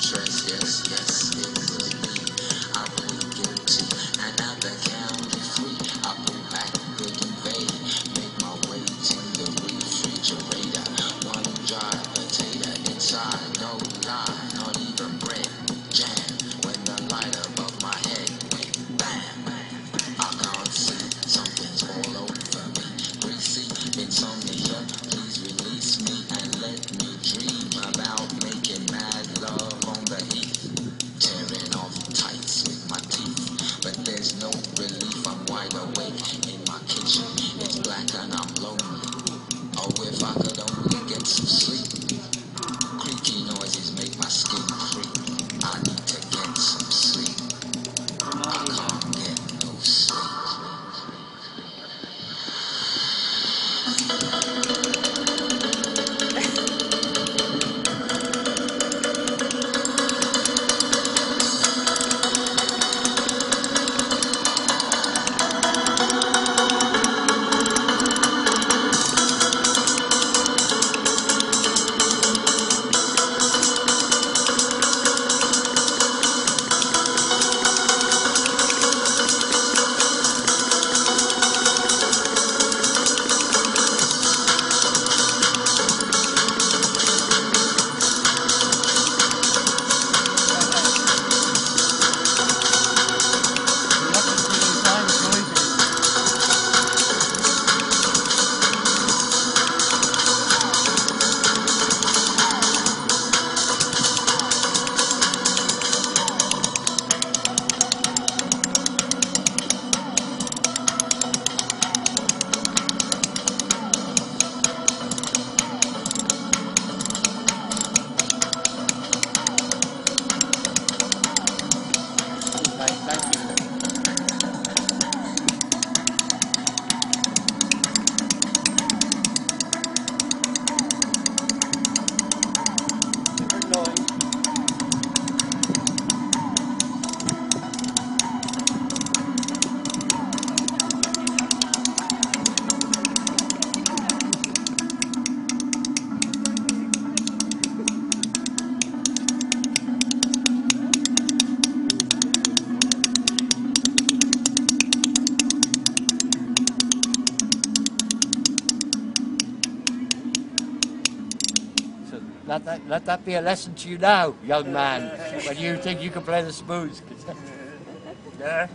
stress, yes, yes, it will be. I plead guilty, and now the county free. I pull back, big invade, make my way to the refrigerator. One dry potato inside, no lie, not even bread, jam. When the light above my head went bam, I can't see, something's all over me. Greasy insomnia, please release me and let me dream about making mad love on the heath, tearing off tights with my teeth. But there's no relief, I'm wide awake in my kitchen. It's black and I'm lonely. Oh, if I could only get some sleep. Creaky noises make my skin creep. I need to get some sleep. I can't get no sleep. Thank you. Different noise. Let that be a lesson to you now, young man, when you think you can play the spoons. Yeah.